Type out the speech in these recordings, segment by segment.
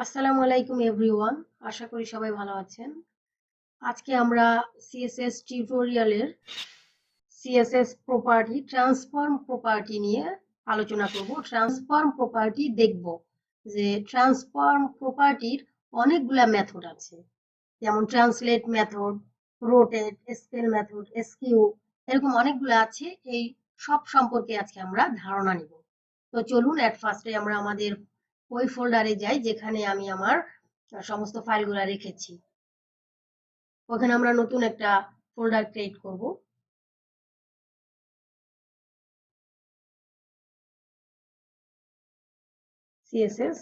আসসালামু আলাইকুম এভরিওয়ান, আশা করি সবাই ভালো আছেন। আজকে আমরা সিএসএস টিউটোরিয়ালের সিএসএস প্রপার্টি ট্রান্সফর্ম প্রপার্টি নিয়ে আলোচনা করব। ট্রান্সফর্ম প্রপার্টি দেখব যে ট্রান্সফর্ম প্রপার্টির অনেকগুলা মেথড আছে, যেমন translate method, rotate, scale method, SQ, এরকম অনেকগুলো আছে। এই সব সম্পর্কে আজকে আমরা ধারণা নিব। তো চলুন এট ফার্স্টে আমরা আমাদের ওই ফোল্ডারে যাই যেখানে আমি আমার সমস্ত ফাইলগুলো রেখেছি। ওখানে আমরা নতুন একটা ফোল্ডার ক্রিয়েট করব। সিএসএস,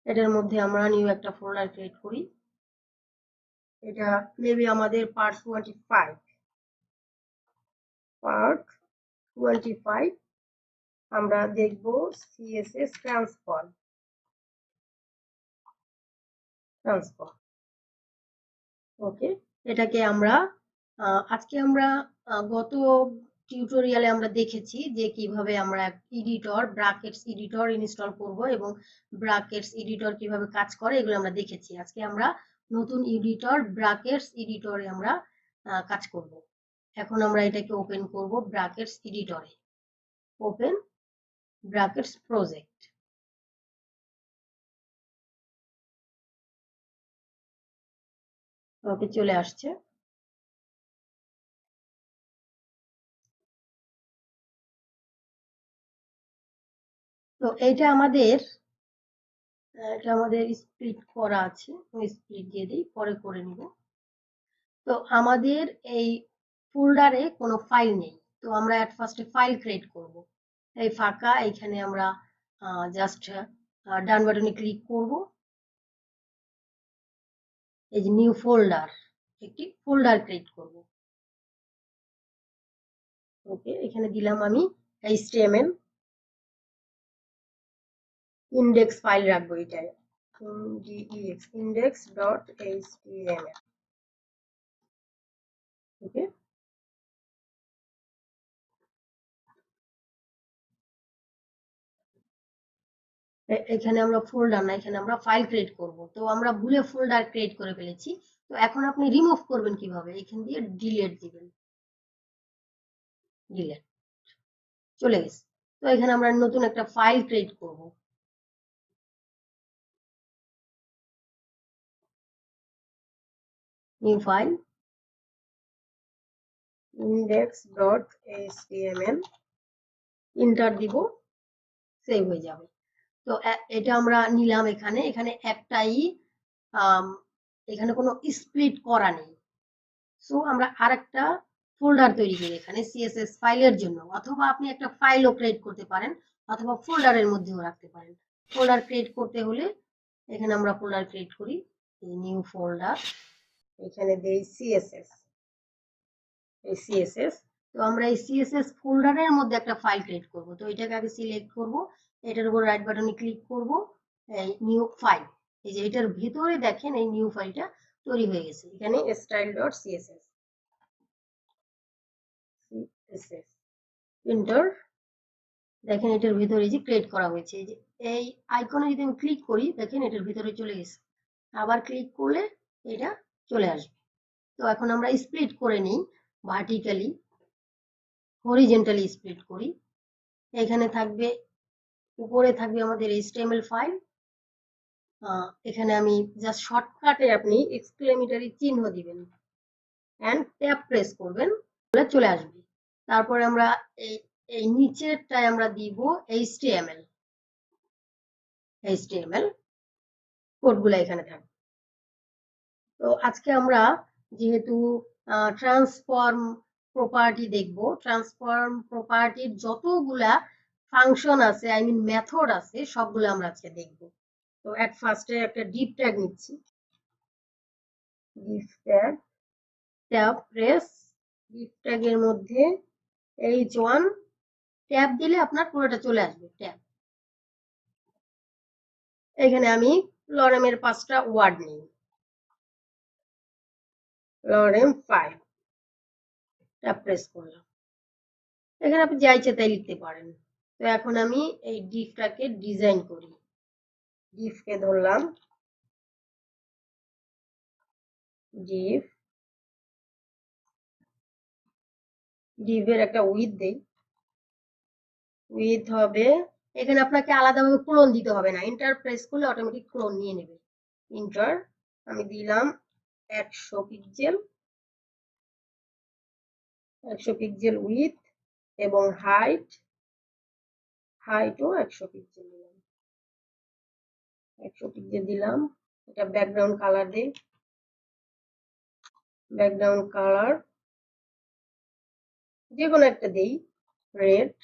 এটার মধ্যে আমরা নিউ একটা ফোল্ডার ক্রিয়েট করি। এটা মেবি আমাদের পার্ট 25 আমরা দেখব সিএসএস ট্রান্সফর্ম। ওকে, এটাকে আমরা আজকে আমরা গত টিউটোরিয়ালে আমরা দেখেছি যে কিভাবে আমরা এডিটর, ব্র্যাকেটস এডিটর ইনস্টল করব এবং ব্র্যাকেটস এডিটর কিভাবে কাজ করে এগুলো আমরা দেখেছি। আজকে আমরা নতুন এডিটর ব্র্যাকেটস এডিটরে আমরা কাজ করব। এখন আমরা এটাকে ওপেন করব ব্র্যাকেটস এডিটরে। Open brackets project. ওকে, চলে আসছে। তো এটা আমাদের স্প্লিট করা আছে, স্প্লিট দিয়ে দিই, পরে করে নিব। তো আমাদের এই ফোল্ডারে কোনো ফাইল নেই, তো আমরা এট ফার্স্টে ফাইল ক্রিয়েট করব। এই ফাঁকা, এখানে আমরা জাস্ট ডান বাটনে ক্লিক করব। এই যে নিউ ফোল্ডার, একটি ফোল্ডার ক্রিয়েট করব। ওকে, এখানে দিলাম আমি HTML ইন্ডেক্স ফাইল রাখবো, এটাই index.html। ওকে, এখানে আমরা ফোল্ডার না, এখানে আমরা ফাইল ক্রিয়েট করব। তো আমরা ভুলে ফোল্ডার ক্রিয়েট করে ফেলেছি। তো এখন আপনি রিমুভ করবেন কিভাবে? এখান দিয়ে ডিলিট দিবেন, ডিলিট, চলে গেছে। তো এখানে আমরা নতুন একটা ফাইল ক্রিয়েট করব। নিউ ফাইল index.html, এন্টার দিব, সেভ হয়ে যাবে। তো এটা আমরা নিলাম। এখানে একটাই, এখানে কোনো স্প্লিট করা নেই। সো আমরা আরেকটা ফোল্ডার তৈরি করি এখানে সিএসএস ফাইলের জন্য, অথবা আপনি একটা ফাইলও ক্রিয়েট করতে পারেন, অথবা ফোল্ডারের মধ্যেও রাখতে পারেন। ফোল্ডার ক্রিয়েট করতে হলে এখানে আমরা ফোল্ডার ক্রিয়েট করি, নিউ ফোল্ডার, এখানে দেই সিএসএস। এই সিএসএস, তো আমরা এই সিএসএস ফোল্ডারের মধ্যে একটা ফাইল ক্রিয়েট করব। তো এটাকে আগে সিলেক্ট করব, এটার উপর রাইট বাটনে ক্লিক করব, এই নিউ ফাইল, এই যে এটার ভিতরে দেখেন এই নিউ ফাইলটা তৈরি হয়ে গেছে। এখানে style.css, এন্টার। দেখেন এটার ভিতরে যে ক্রিয়েট করা হয়েছে, এই যে এই আইকনে যদি আমি ক্লিক করি, দেখেন এটার ভিতরে চলে গেছে। আবার ক্লিক করলে এটা চলে আসবে। তো এখন আমরা স্প্লিট করে নিই, ভার্টিক্যালি, হরিজন্টালি স্প্লিট করি। এখানে থাকবে, উপরে থাকবে আমাদের HTML ফাইল। এখানে আমি জাস্ট শর্টকাটে আপনি এক্সক্লেমেটরি চিহ্ন দিবেন এন্ড ট্যাব প্রেস করবেন, চলে আসবে। তারপরে আমরা এই নিচেরটায় আমরা দিব HTML কোডগুলো এখানে থাকবে। তো আজকে আমরা যেহেতু ট্রান্সফর্ম প্রপার্টি দেখব, ট্রান্সফর্ম প্রপার্টির যতগুলা ফাংশন আছে, আই মিন মেথড আছে, সবগুলো আমরা আজকে দেখব। তো এট ফার্স্টে একটা ডিপ ট্যাগ নিচ্ছি, div tag, tab press, div ট্যাগের মধ্যে H1, ট্যাব দিলে আপনার পুরোটা চলে আসবে ট্যাব। এখানে আমি লরেমের 5টা ওয়ার্ড নিই, লরেম 5, ট্যাব প্রেস করলাম। এখানে আপনি যা ইচ্ছে তাই লিখতে পারেন। তো এখন আমি এই ডিপটাকে ডিজাইন করি। ডিফকে ধরলাম, ডিফ, ডিফের একটা উইথ দেই, উইথ হবে, এখানে আপনাকে আলাদাভাবে ক্লোন দিতে হবে না, এন্টার প্রেস করলে অটোমেটিক ক্লোন নিয়ে নেবে। এন্টার, আমি দিলাম 100 পিক্সেল, 100 পিক্সেল উইথ, এবং হাইটও 100 পিক্সেল দিলাম, 100 পিক্সেল দিলাম। এটা ব্যাকগ্রাউন্ড কালার দেই, ব্যাকগ্রাউন্ড কালার যে কোনো একটা দেই, রেড।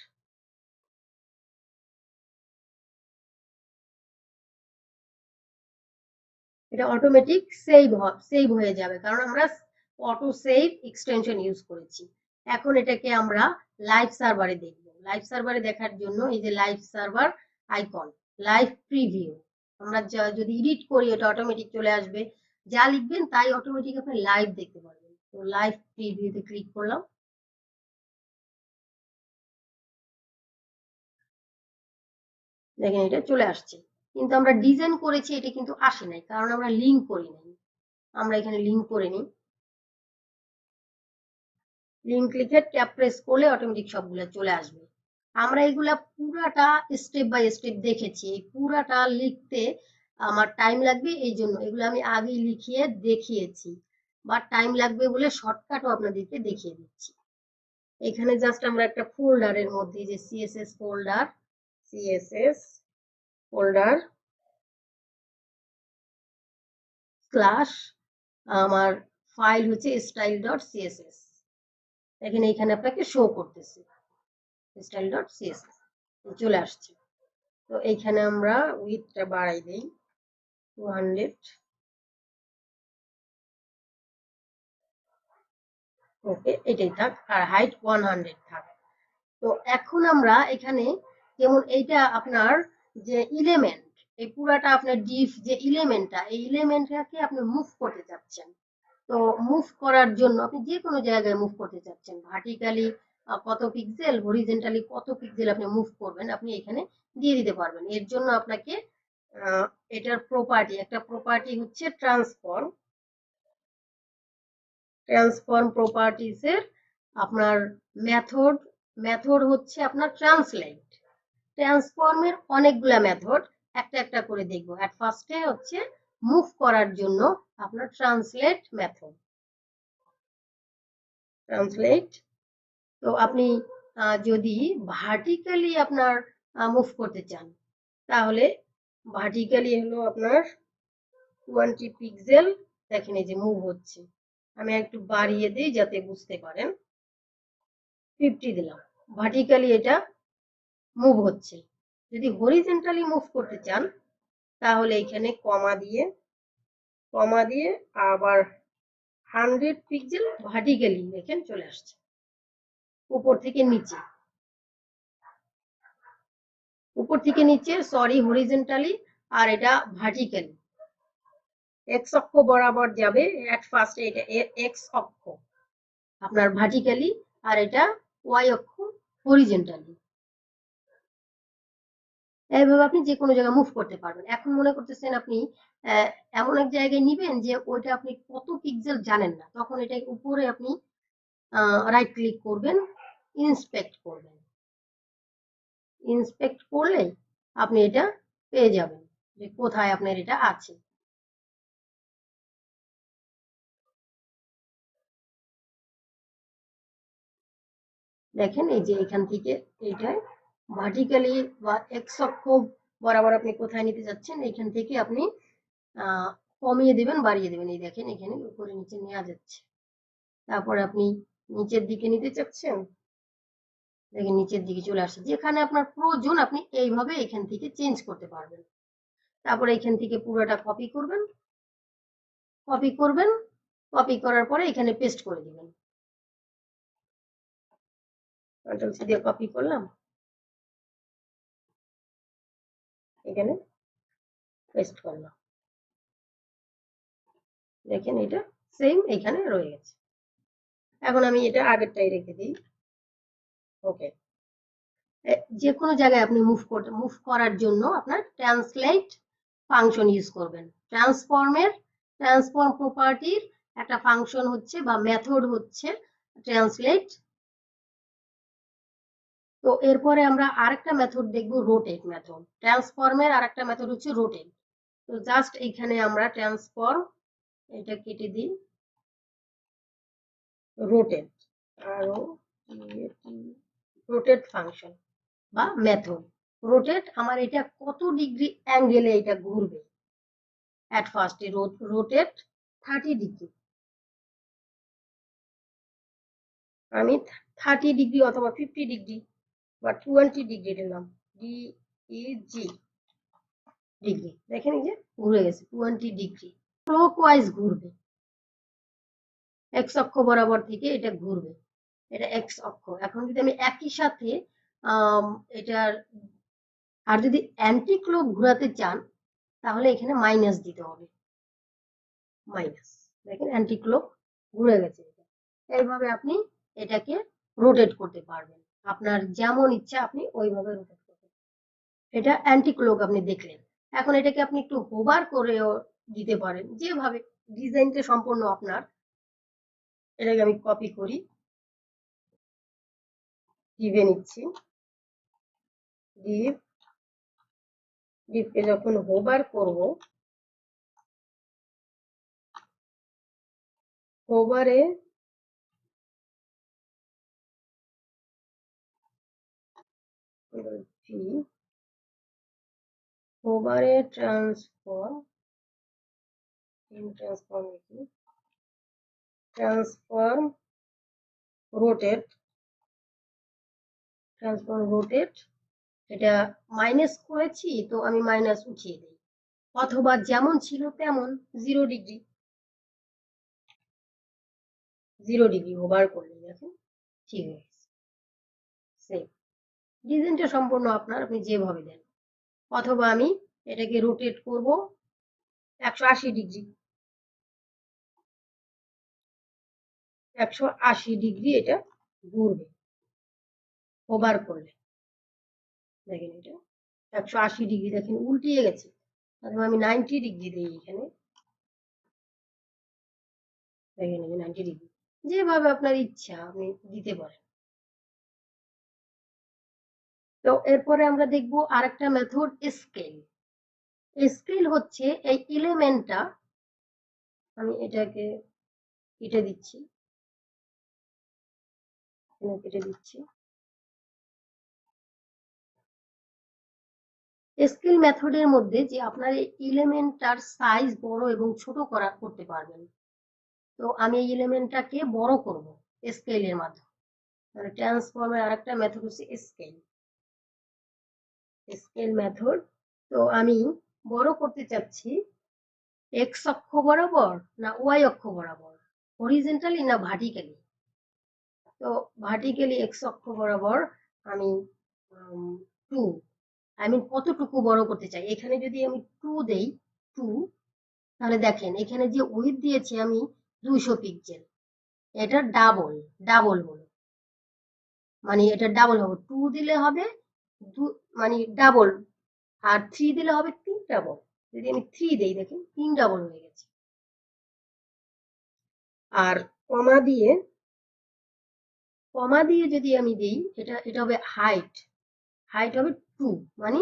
এটা অটোমেটিক সেভ হয়ে যাবে, কারণ আমরা অটো সেভ এক্সটেনশন ইউজ করেছি। এখন এটাকে আমরা লাইভ সার্ভারে দেখব। লাইভ সার্ভারে দেখার জন্য এই যে live server icon, live preview, আমরা যদি এডিট করি এটা অটোমেটিক চলে আসবে, যা লিখবেন তাই অটোমেটিক আপনি লাইভ দেখতে পারবেন। তো লাইভ প্রিভিউতে ক্লিক করলাম, দেখেন এটা চলে আসছে, কিন্তু আমরা ডিজাইন করেছি এটা কিন্তু আসে নাই, কারণ আমরা লিঙ্ক করি নাই। আমরা এখানে লিঙ্ক করে নিই, লিঙ্ক লিখে ট্যাপ প্রেস করলে অটোমেটিক সবগুলো চলে আসবে। আমরা এগুলা পুরাটা স্টেপ বাই স্টেপ দেখেছি, এই পুরাটা লিখতে আমার টাইম লাগবে, এই জন্য এগুলো আমি আগেই লিখিয়ে দেখিয়েছি, বা টাইম লাগবে বলে শর্টকাটও আপনাদেরকে দেখিয়ে দিচ্ছি। এখানে জাস্ট আমরা একটা ফোল্ডারের মধ্যে যে সিএসএস ফোল্ডার স্ল্যাশ আমার ফাইল হচ্ছে style.css, দেখেন এখানে আপনাকে শো করতেছে style.css চলে আসছে। তো এইখানে আমরা উইথটা বাড়াই দেই 200, ওকে এটাই থাক, আর হাইট 100 থাক। তো এখন আমরা এখানে যেমন এইটা আপনার যে এলিমেন্ট, এই পুরাটা আপনার ডিফ যে এলিমেন্টটা, এই এলিমেন্টটাকে আপনি মুভ করতে চাচ্ছেন। তো মুভ করার জন্য আপনি যে কোনো জায়গায় মুভ করতে চাচ্ছেন, ভার্টিক্যালি কত পিক্সেল, হরিজেন্টালি কত পিক্সেল আপনি মুভ করবেন, আপনি এখানে দিয়ে দিতে পারবেন। এর জন্য আপনাকে এটার একটা প্রপার্টি হচ্ছে ট্রান্সফর্ম প্রপার্টিজের আপনার মেথড হচ্ছে আপনার ট্রান্সফর্মের অনেকগুলা মেথড, একটা একটা করে দেখব। এট ফার্স্টে হচ্ছে মুভ করার জন্য আপনার ট্রান্সলেট। তো আপনি যদি ভার্টিক্যালি আপনার মুভ করতে চান, তাহলে ভার্টিক্যালি হলো আপনার 20 পিক্সেল, দেখেন এই যে মুভ হচ্ছে, আমি একটু বাড়িয়ে দিই যাতে বুঝতে পারেন, 50 দিলাম, ভার্টিক্যালি এটা মুভ হচ্ছে। যদি হরিজেন্টালি মুভ করতে চান তাহলে এখানে কমা দিয়ে আবার 100 পিক্সেল ভার্টিক্যালি দেখেন চলে আসছে, উপর থেকে নিচে সরি হরিজেন্টালি, আর এটা ভার্টিক্যালি এক্স অক্ষ বরাবর যাবে। এট ফার্স্ট এটা এক্স অক্ষ আপনার ভার্টিক্যালি, আর এটা ওয়াই অক্ষ হরিজেন্টালি। এইভাবে আপনি যে কোনো জায়গায় মুভ করতে পারবেন। এখন মনে করতেছেন আপনি এমন এক জায়গায় নিবেন যে ওইটা আপনি কত পিক্সেল জানেন না, তখন এটা উপরে আপনি রাইট ক্লিক করবেন, ইন্সপেক্ট করলে আপনি এটা পেয়ে যাবেন যে কোথায় আপনার এটা আছে। দেখেন এই যে এখান থেকে এইটায় ভার্টিক্যালি বা এক্স অক্ষ বরাবর আপনি কোথায় নিতে যাচ্ছেন, এখান থেকে আপনি কমিয়ে দিবেন, বাড়িয়ে দিবেন। এই দেখেন এখানে উপরে নিচে নেওয়া যাচ্ছে। তারপরে আপনি নিচের দিকে নিতে চাচ্ছেন, দেখেন নিচের দিকে চলে আসছে। যেখানে আপনার প্রয়োজন আপনি এইভাবে এখান থেকে চেঞ্জ করতে পারবেন। তারপরে এখান থেকে পুরোটা কপি করার পরে এখানে পেস্ট করে দিবেন। কন্ট্রোল সি দিয়ে কপি করলাম, এখানে পেস্ট করলাম, দেখেন এটা সেম এখানে রয়ে গেছে। এখন আমি এটা আগেরটাই রেখে দিই, ওকে। যে কোনো জায়গায় আপনি মুভ করার জন্য আপনার ফাংশন ইউজ করবেন। ট্রান্সফর্ম প্রপার্টির একটা ফাংশন হচ্ছে বা মেথড হচ্ছে ট্রান্সলেট। তো এরপরে আমরা আরেকটা মেথড দেখব, রোটেট মেথড। ট্রান্সফর্মের আরেকটা মেথড হচ্ছে রোটেট। তো জাস্ট এখানে আমরা ট্রান্সফর্ম এটা কেটে দিই, রোটেট, আরো রোটেট ফাংশন বা মেথড। রোটেট আমার এটা কত ডিগ্রি অ্যাঙ্গেলে এটা ঘুরবে। অ্যাট ফার্স্ট রোটেট 30 ডিগ্রি, আমি 30 ডিগ্রি অথবা 50 ডিগ্রি বা 20 ডিগ্রি দিলাম, ডিইজি ডিগ্রি। দেখেন এই যে ঘুরে গেছে 20 ডিগ্রি। ক্লকওয়াইজ ঘুরবে, এক্স অক্ষ বরাবর থেকে এটা ঘুরবে, এটা এক্স অক্ষ। এখন যদি আমি একই সাথে এটার আর যদি অ্যান্টি ক্লক ঘোরাতে চান তাহলে এখানে মাইনাস দিতে হবে, মাইনাস। দেখেন অ্যান্টি ক্লক ঘুরে গেছে। এইভাবে আপনি এটাকে রোটেট করতে পারবেন, আপনার যেমন ইচ্ছা আপনি ওইভাবে রোটেট করতে পারবেন। এটা অ্যান্টি ক্লক আপনি দেখলেন। এখন এটাকে আপনি একটু হোভার করেও দিতে পারেন, যেভাবে ডিজাইনটা সম্পূর্ণ আপনার। এটাকে আমি কপি করি, ডিভে নিচ্ছি, ডিভকে যখন হোভার করব, হোভারে হোভারে ট্রান্সফর্ম রোটেট, এটা মাইনাস করেছি তো আমি মাইনাস উঠিয়ে দিই, অথবা যেমন ছিল তেমন 0 ডিগ্রি, 0 ডিগ্রি হোভার করলে দেখেন ঠিক হয়ে গেছে। সেম ডিজাইনটা সম্পূর্ণ আপনার, আপনি যেভাবে দেন। অথবা আমি এটাকে রোটেট করব 180 ডিগ্রি, 180 ডিগ্রি এটা ঘুরবে হোভার করলে। দেখেন এটা 180 ডিগ্রি, দেখেন উল্টিয়ে গেছে। অথবা আমি 90 ডিগ্রি দিই এখানে, দেখেন 90 ডিগ্রি। যেভাবে আপনার ইচ্ছা আপনি দিতে পারেন। তো এরপরে আমরা দেখব আরেকটা মেথড, স্কেল। স্কেল হচ্ছে এই এলিমেন্টটা, আমি এটাকে কেটে দিচ্ছি, কেটে দিচ্ছি। স্কেল মেথডের মধ্যে যে আপনার এই এলিমেন্টটার সাইজ বড় এবং ছোট করতে পারবেন। তো আমি এই এলিমেন্টটাকে বড় করব স্কেলের মাধ্যমে। ট্রান্সফর্মের আরেকটা মেথড হচ্ছে স্কেল মেথড। তো আমি বড় করতে চাচ্ছি এক্স অক্ষ বরাবর না ওয়াই অক্ষ বরাবর, হরিজন্টালি না ভার্টিক্যালি। তো ভার্টিক্যালি এক্স অক্ষ বরাবর আমি 2, আমি কতটুকু বড় করতে চাই। এখানে যদি আমি 2 দেই, 2, তাহলে দেখেন এখানে যে উইডথ দিয়েছি আমি 200 পিক্সেল, এটা ডাবল বলো, মানে এটা ডাবল হবে। 2 দিলে হবে মানে ডাবল, আর 3 দিলে হবে 3 ডাবল। যদি আমি 3 দেই দেখেন 3 ডাবল হয়ে গেছে। আর কমা দিয়ে যদি আমি দেই, এটা হবে হাইট হবে 2, মানে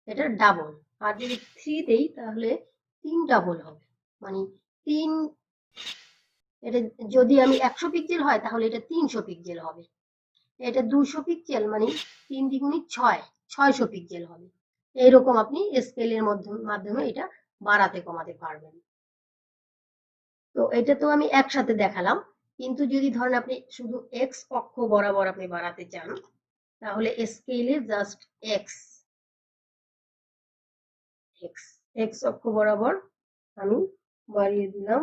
এটা ডাবল। আর যদি 3 দেই তাহলে 3 ডাবল হবে, মানে 3। এটা যদি আমি 100 পিক্সেল হয় তাহলে এটা 300 পিক্সেল হবে। এটা 200 পিক্সেল, মানে 3 দ্বিগুণে 600 পিক্সেল হবে। এইরকম আপনি স্কেলের মাধ্যমে এটা বাড়াতে কমাতে পারবেন। তো এটা তো আমি একসাথে দেখালাম, কিন্তু যদি ধরেন আপনি শুধু এক্স অক্ষ বরাবর আপনি বাড়াতে চান তাহলে স্কেলে জাস্ট এক্স এক্স অক্ষ বরাবর আমি বাড়িয়ে দিলাম,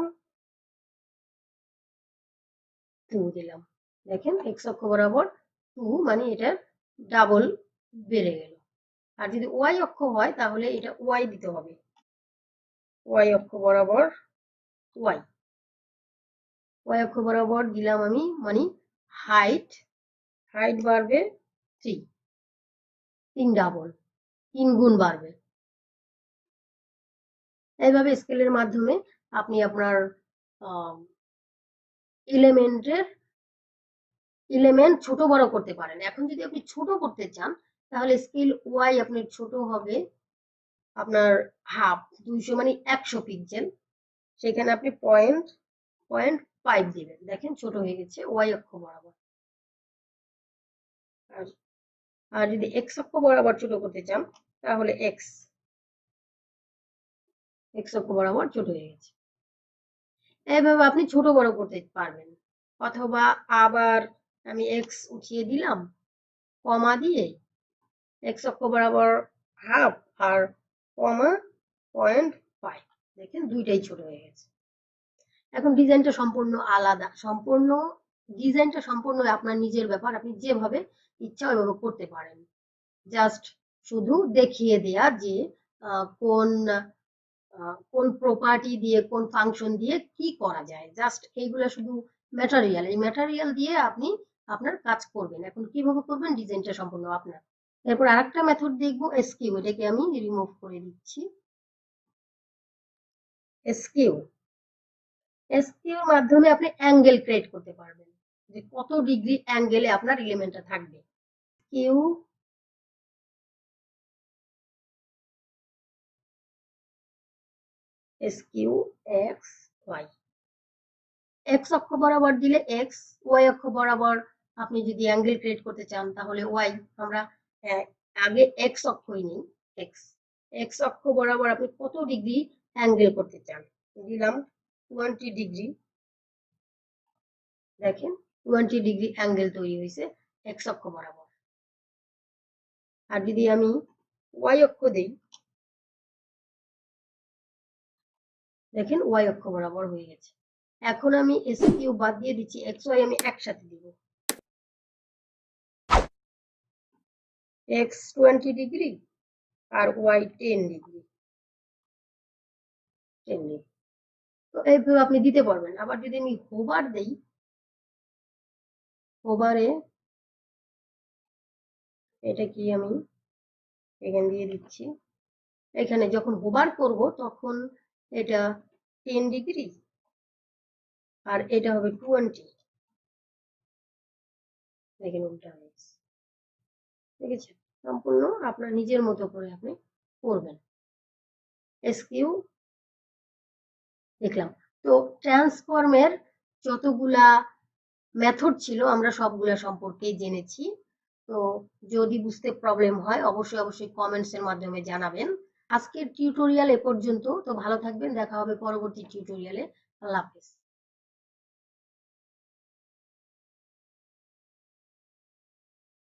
2 দিলাম। দেখেন এক্স অক্ষ বরাবর 2, মানে এটা ডাবল বেড়ে গেল। আর যদি ওয়াই অক্ষ হয় তাহলে এটা ওয়াই দিতে হবে, ওয়াই অক্ষ বরাবর ওয়াই অক্ষ বরাবর দিলাম আমি, মানে হাইট বাড়বে 3 ডাবল, 3 গুণ বাড়বে। এইভাবে স্কেলের মাধ্যমে আপনি আপনার এলিমেন্ট ছোট বড় করতে পারেন। এখন যদি আপনি ছোট করতে চান তাহলে স্কেল ওয়াই আপনার ছোট হবে আপনার হাফ 200 মানে 100 পিক্সেল, সেখানে আপনি 0.5 দিবেন। দেখেন ছোট হয়ে গেছে ওয়াই অক্ষ বরাবর। আর যদি এক্স অক্ষ বরাবর ছোট করতে চান তাহলে এক্স অক্ষ বরাবর ছোট হয়ে গেছে। এইভাবে আপনি ছোট বড় করতে পারবেন। অথবা আবার আমি এক্স উঠিয়ে দিলাম কমা দিয়ে এক্স অক্ষ বরাবর হাফ আর কমা 0.5, দেখেন দুইটাই ছোট হয়ে গেছে। এখন ডিজাইনটা সম্পূর্ণ আলাদা, ডিজাইনটা সম্পূর্ণ আপনার নিজের ব্যাপার, আপনি যেভাবে ইচ্ছা ওইভাবে করতে পারেন। জাস্ট শুধু দেখিয়ে দেয়া যে কোন প্রপার্টি দিয়ে কোন ফাংশন দিয়ে কি করা যায়, জাস্ট এইগুলা শুধু ম্যাটেরিয়াল, এই ম্যাটেরিয়াল দিয়ে আপনি আপনার কাজ করবেন। এখন কিভাবে করবেন ডিজাইনটা সম্পূর্ণ আপনার। এরপর আরেকটা মেথড দেখবো এসকিউ, এটাকে আমি রিমুভ করে দিচ্ছি। এসকিউর মাধ্যমে আপনি অ্যাঙ্গেল ক্রিয়েট করতে পারবেন, যে কত ডিগ্রি অ্যাঙ্গেলে আপনার এলিমেন্টটা থাকবে। এসকিউ এক্স ওয়াই, এক্স অক্ষ বরাবর দিলে এক্স, ওয়াই অক্ষ বরাবর আপনি যদি অ্যাঙ্গেল ক্রিয়েট করতে চান তাহলে ওয়াই। আমরা আগে এক্স অক্ষই নিই, এক্স অক্ষ বরাবর আপনি কত ডিগ্রি অ্যাঙ্গেল করতে চান, দিলাম 20 ডিগ্রি। দেখেন 20 ডিগ্রি অ্যাঙ্গেল তৈরি হয়েছে এক্স অক্ষ বরাবর। আর যদি আমি ওয়াই অক্ষ দেই, দেখেন ওয়াই অক্ষ বরাবর হয়ে গেছে। এখন আমি এসকিউ বাদ দিয়ে দিচ্ছি, এক্স ওয়াই আমি একসাথে দিব। এক্স 20 ডিগ্রি আর ওয়াই 10 ডিগ্রি। তো এইভাবে আপনি দিতে পারবেন। আবার যদি আমি হোভার দেই, হোভারে এটা কি আমি এখানে দিয়ে দিচ্ছি, এখানে যখন হোভার করব তখন এটা 10 ডিগ্রি আর এটা হবে 20। দেখেন উল্টা হয়েছে, ঠিক আছে? সম্পূর্ণ আপনার নিজের মতো করে আপনি করবেন। এসকিউ দেখলাম। তো ট্রান্সফর্মের যতগুলা মেথড ছিল আমরা সবগুলা সম্পর্কেই জেনেছি। তো যদি বুঝতে প্রবলেম হয় অবশ্যই কমেন্টস এর মাধ্যমে জানাবেন। আজকের টিউটোরিয়াল এ পর্যন্ত। তো ভালো থাকবেন, দেখা হবে পরবর্তী টিউটোরিয়ালে। আল্লাহ হাফেজ।